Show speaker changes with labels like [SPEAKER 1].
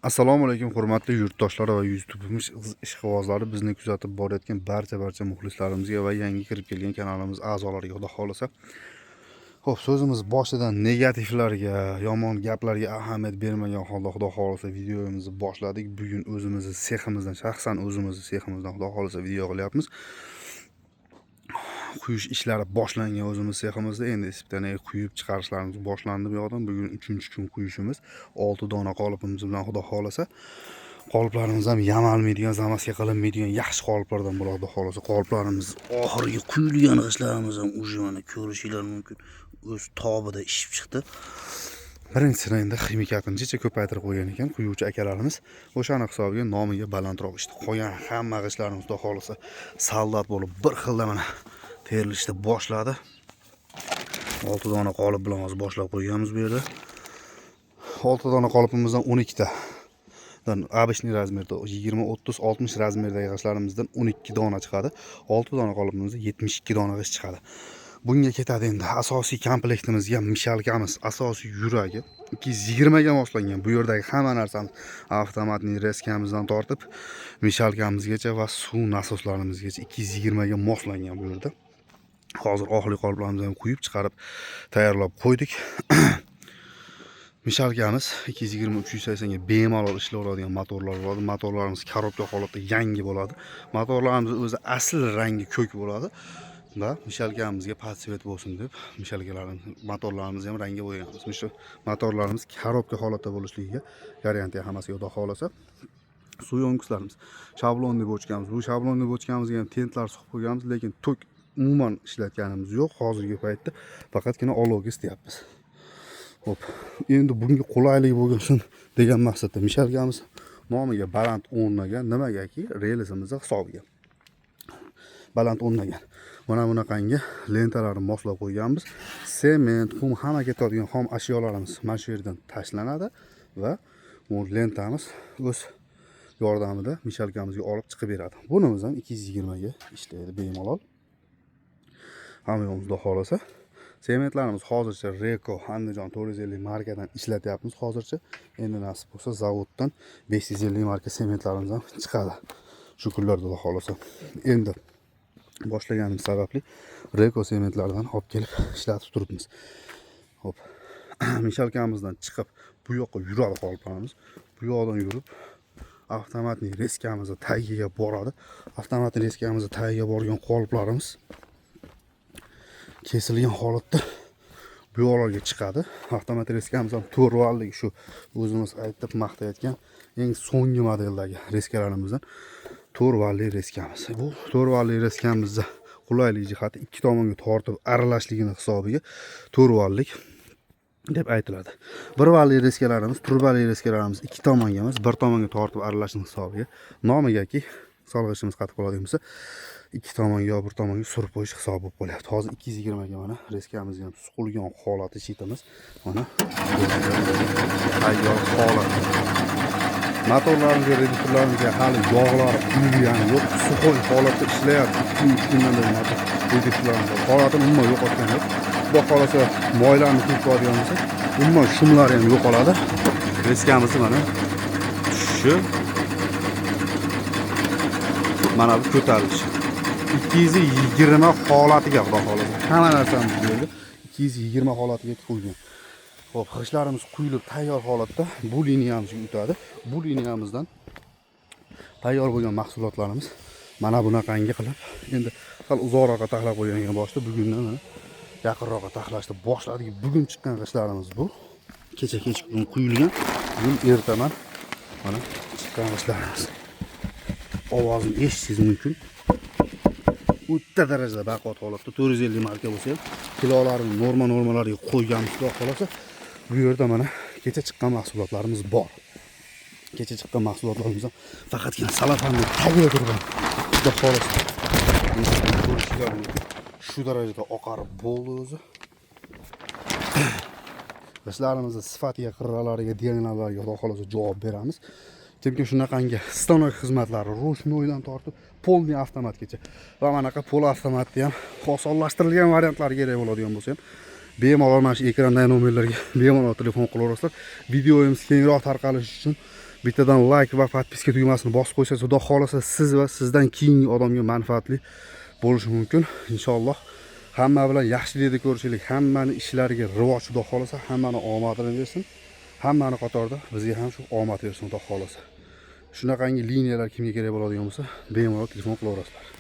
[SPEAKER 1] Assalomu alaykum hurmatli yurtdoshlar va YouTube'imiz ishqibozlari, bizni kuzatib borayotgan barcha muxlislarimizga va yangi kirib kelgan kanalimiz a'zolariga xudo xolasa. Xo'p, so'zimiz boshidan negativlarga, yomon gaplarga ahamiyat bermagan holda xudo xolasa videomizni boshladik. Bugun o'zimizni seximizdan, shaxsan o'zimizni seximizdan xudo xolasa video qilyapmiz. Quyish ishlari boshlangan o'zimiz seximizda. Endi isibtanaga quyib chiqarishlarimiz boshlandi bu yoqdan. Bugun 3-kun quyishimiz. 6 dona qolipimiz bilan xudo xolasa. Qoliplarimiz ham yamalmaydigan, zamasga qilinmaydigan yaxshi qoliplardan bo'ladi xudo xolasa. Qoliplarimiz oxirgi quyilgan g'ishlarimiz ham уже mana ko'rishinglar mumkin. O'z tobida ishib chiqdi. Birinchisi endi ximikatini jicha ko'paytirib qo'ygan ekan quyuvchi akalarimiz. O'shani hisobiga nomiga balandroq ishdi. Qolgan hamma g'ishlarimiz xudo xolasa soldat bo'lib bir xilda mana terilishni boshladi. 6 dona qolip bilan hozir boshlab qo'yganmiz bu yerda. 6 dona qolipimizdan 12 ta обычный razmerda 20-30-60 razmerdagi g'ishlarimizdan 12 dona chiqadi. 6 dona qolipimizda 72 dona g'ish chiqadi. Bunga ketadi endi asosiy komplektimizga mishalkamiz, asosiy yuragi 220 ga moslangan. Bu yerdagi hamma narsamiz avtomatning reskamizdan tortib mishalkamizgacha va suv nasoslarimizgacha 220 ga moslangan bu yerda. Hozir oxirgi qoliplarimizni ham quyib chiqarib tayyorlab qo'ydik. Mishalkamiz 220-380 ga bemalol ishlaydigan motorlar bo'ladi. Motorlarimiz korobka holatda yangi bo'ladi. Motorlarimiz o'zi asl rangi ko'k bo'ladi. Va mishalkamizga podsvet bo'lsin deb mishalkalarimiz, motorlarimizni ham rangga bo'yaganmiz. Shu motorlarimiz korobka holatda bo'lishligiga garantiya hammasi xudo xolasa. Suv yo'ngislarimiz shablonli bochkamiz. Bu shablonli bochkamizga ham tentlar suqib qo'yganmiz, lekin tok umuman ishlatganimiz yo'q hozirgi paytda. Faqatgina olovga istyapmiz. Hop, endi bunga qulaylik bo'lsin degan maqsadda mishalkamiz nomiga baland o'rnagan, nimagaki relsimiz hisobiga. Baland o'rnagan. Mana bunaqangi lentalarni moslab qo'yganmiz. Sement, qum, hamma ketadigan xom ashyolarimiz mana shu yerdan tashlanadi va bu lentamiz o'z yordamida mishalkamizga olib chiqib beradi. Bunimiz ham 220 ga ishlaydi bemalol. Hamma yo'mizda xolasa. Sementlarimiz hozircha Reko Andijon 450 markadan ishlatyapmiz hozircha. Endi nasib bo'lsa zavoddan 550 marka sementlarimiz ham chiqadi. Shu kunlarda xudo xolasa. Endi boshlaganimiz sababli Reko sementlardan olib kelib ishlatib turibmiz. Hop. Mishalkamizdan chiqib bu yoqqa yuradi qoliplarimiz. Bu yoqdan yurib avtomatning reskamizni tagiga boradi. Avtomatning reskamizni tagiga borgan qoliplarimiz kesilgan holatda bu yoqlarga chiqadi. Avtomat reskamiz ham 4 vallik, shu o'zimiz aytib maqtayotgan eng so'nggi modeldagi reskalarimizdan 4 vallik reskamiz. Bu 4 vallik reskamizda qulaylik jihati ikki tomonga tortib aralashligini hisobiga 4 vallik deb aytiladi. 1 vallik reskalarimiz, turbali reskalarimiz ikki tomonga emas, bir tomonga tortib aralashning hisobiga nomigaki solg'ichimiz qatib qoladigan bo'lsa ikki tomonga yo bir tomonga surib qo'yish hisobi bo'lib qolyapti. Hozir 220 ga mana reskamizga ham suqilgan holati chitimiz mana tayyor holat. Motorlarimizga, reduktorlarimizga hali yog'lar quyilgani yo'q, suxoy holatda ishlayapti. 2-3 kundan beri reduktorlarimiz holatini umuman yo'qotgan yo'q. Xudo xolasa moylarni quyib qo'yadigan bo'lsa, umuman shumlar ham yo'qoladi. Reskamizni mana shu mana bu ko'tarilish 220 holatiga xudo xolasa. Hamma narsamiz bu yerda 220 holatiga qo'ygan. Xo'p, g'ishlarimiz quyilib tayyor holatda bu liniyamizga o'tadi. Bu liniyamizdan tayyor bo'lgan mahsulotlarimiz mana bunaqangi qilib endi sal uzoqroqqa taxlab qo'ygan boshda bugundan mana yaqinroqqa taxlashni boshladik. Bugun chiqqan g'ishlarimiz bu. Kecha kechqurun quyilgan. Bugun ertaman mana chiqqan g'ishlarimiz. Ovozini eshitishingiz mumkin. O'ta darajada baquvvat holatda 450 marka bo'lsa ham kilolarini normalariga qo'yganmiz xudo xolasa. Bu yerda mana kecha chiqqan mahsulotlarimiz bor. Kecha chiqqan mahsulotlarimiz faqatgina salafanning tagida turgan. Xudo xolasa. Shu darajada oqarib bo'ldi o'zi. G'ishlarimizni sifatiga, qirralariga, diagonallariga xudo xolasa javob beramiz. Chunki shunaqangi stanok xizmatlari ro'shnoydan tortib polni avtomatgacha va manaqa pol avtomatni ham osonlashtirilgan variantlar kerak bo'ladigan bo'lsa ham bemalol mana shu ekrandagi nomerlarga bemalol telefon qilaverasizlar. Videomiz kengroq tarqalishi uchun bittadan like va podpiska tugmasini bosib qo'ysangiz, xudo xolasa siz va sizdan keyingi odamga manfaatli bo'lishi mumkin. Inshaalloh hamma bilan yaxshilikda ko'rishaylik. Hammani ishlariga rivoj xudo xolasa, hammani omadini bersin. Hammani qatorida bizga ham shu omad bersin xudo xolasa. Shunaqangi liniyalar kimga kerak bo'ladigan bo'lsa, bemalol telefon qilaverasizlar.